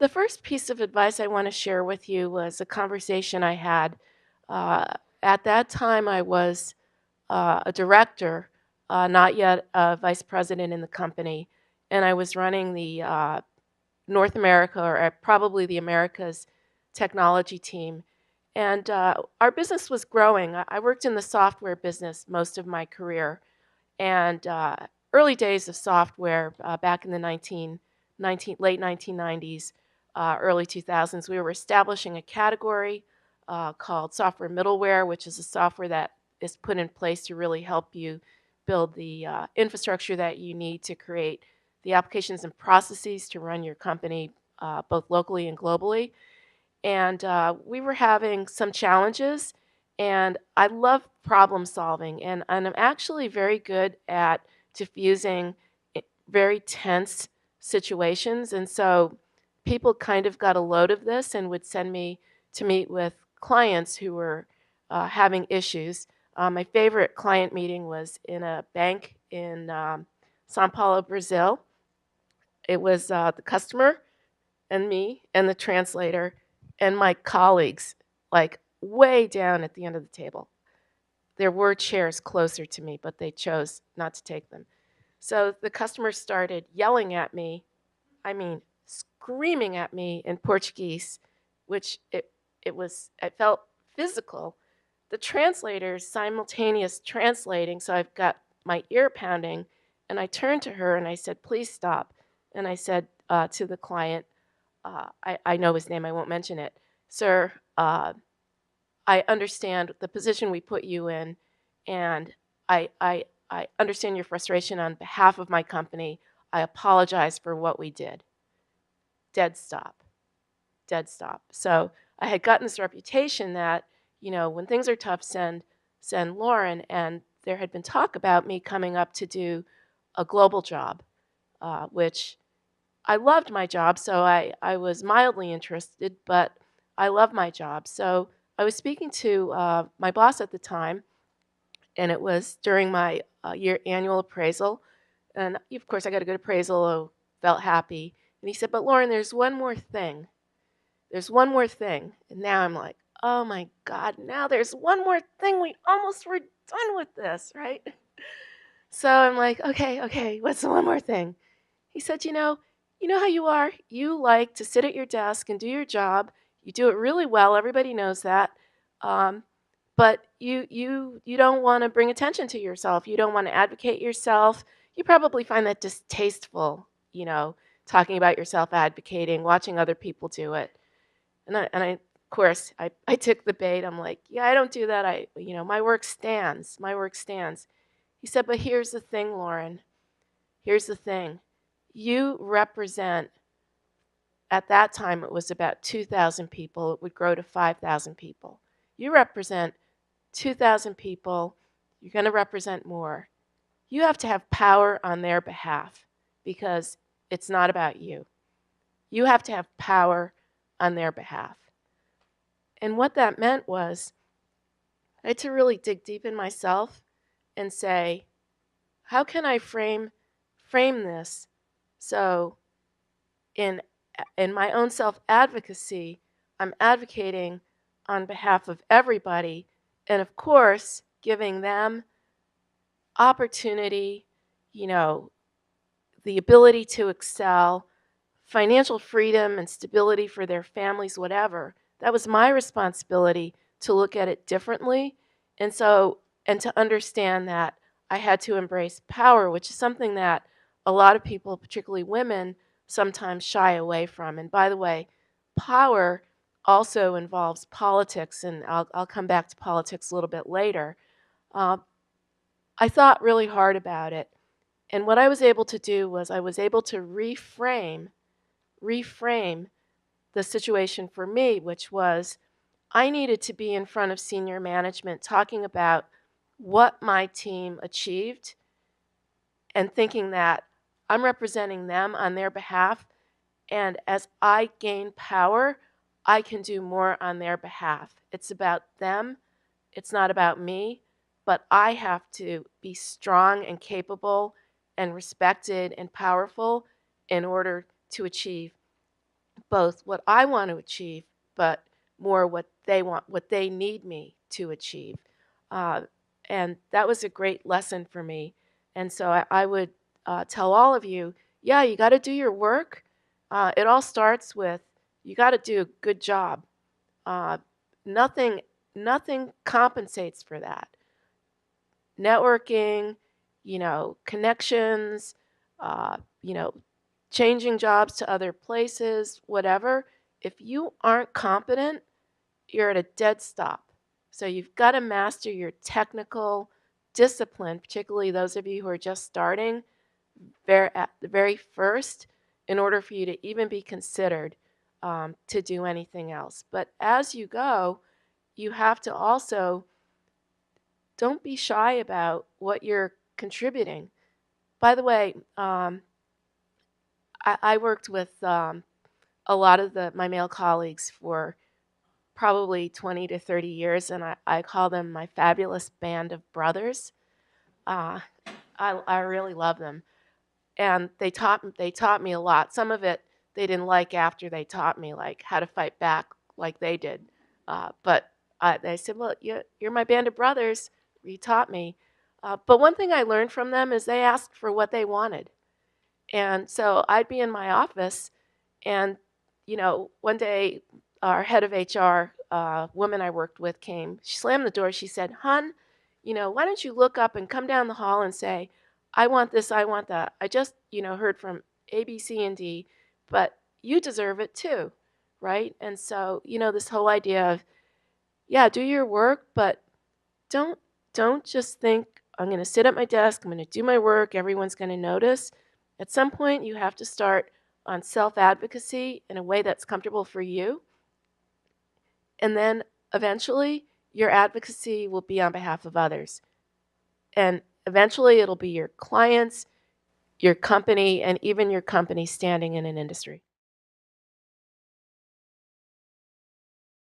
The first piece of advice I want to share with you was a conversation I had. Uh, at that time, I was a director, not yet a vice president in the company, and I was running the North America, or probably the Americas technology team. And our business was growing. I worked in the software business most of my career, and early days of software back in the late 1990s, early 2000s, we were establishing a category called software middleware, which is a software that is put in place to really help you build the infrastructure that you need to create the applications and processes to run your company both locally and globally. And we were having some challenges, and I love problem solving, and I'm actually very good at diffusing very tense situations. And so people kind of got a load of this and would send me to meet with clients who were having issues. My favorite client meeting was in a bank in Sao Paulo, Brazil. It was the customer and me and the translator and my colleagues, like way down at the end of the table. There were chairs closer to me, but they chose not to take them. So the customer started yelling at me, I mean, screaming at me in Portuguese, which it felt physical. The translator's simultaneous translating, so I've got my ear pounding, and I turned to her and I said, please stop. And I said to the client, I know his name, I won't mention it. Sir, I understand the position we put you in, and I understand your frustration on behalf of my company. I apologize for what we did. Dead stop. Dead stop. So I had gotten this reputation that, when things are tough, send Lauren, and there had been talk about me coming up to do a global job, which I loved my job, so I was mildly interested, but I love my job. So I was speaking to my boss at the time, and it was during my annual appraisal. And of course, I got a good appraisal, felt happy. And he said, but Lauren, there's one more thing. There's one more thing. And now I'm like, oh my God, now there's one more thing. We almost were done with this, right? So I'm like, okay, what's the one more thing? He said, you know how you are? You like to sit at your desk and do your job. You do it really well. Everybody knows that. Um, but you don't want to bring attention to yourself. You don't want to advocate yourself. You probably find that distasteful, talking about yourself, advocating, watching other people do it. And of course, I took the bait. I'm like, yeah, I don't do that. My work stands. My work stands. He said, but here's the thing, Lauren. Here's the thing. You represent, at that time, it was about 2,000 people. It would grow to 5,000 people. You represent 2,000 people. You're going to represent more. You have to have power on their behalf because it's not about you. You have to have power on their behalf. And what that meant was I had to really dig deep in myself and say, how can I frame this so in my own self-advocacy, I'm advocating on behalf of everybody, and of course, giving them opportunity, you know, the ability to excel, financial freedom and stability for their families, whatever. That was my responsibility to look at it differently. And to understand that I had to embrace power, which is something that a lot of people, particularly women, sometimes shy away from. And by the way, power also involves politics, and I'll come back to politics a little bit later. Uh, I thought really hard about it. And what I was able to do was I was able to reframe the situation for me, which was I needed to be in front of senior management talking about what my team achieved and thinking that I'm representing them on their behalf. And as I gain power, I can do more on their behalf. It's about them. It's not about me. But I have to be strong and capable and respected and powerful in order to achieve both what I want to achieve, but more what they want, what they need me to achieve. Uh, and that was a great lesson for me. And so I would tell all of you, yeah, you got to do your work. It all starts with you got to do a good job. Uh, nothing, nothing compensates for that. Networking, connections, uh, you know, changing jobs to other places, whatever. If you aren't competent, you're at a dead stop. So you've got to master your technical discipline, particularly those of you who are just starting at the very first, in order for you to even be considered to do anything else. But as you go, you have to also don't be shy about what you're contributing. By the way, I worked with a lot of my male colleagues for probably 20 to 30 years, and I call them my fabulous band of brothers. Uh, I really love them, and they taught me a lot. Some of it they didn't like after they taught me, like how to fight back like they did. But they said, "Well, you're my band of brothers. You taught me." But one thing I learned from them is they asked for what they wanted, and so I'd be in my office, and one day our head of HR, woman I worked with, came. She slammed the door. She said, "Hun, why don't you look up and come down the hall and say, I want this, I want that. I just, heard from A, B, C, and D, but you deserve it too, right?" And so, this whole idea of, yeah, do your work, but don't don't just think I'm going to sit at my desk, I'm going to do my work, everyone's going to notice. At some point, you have to start on self-advocacy in a way that's comfortable for you, and then eventually your advocacy will be on behalf of others. And eventually it'll be your clients, your company, and even your company standing in an industry.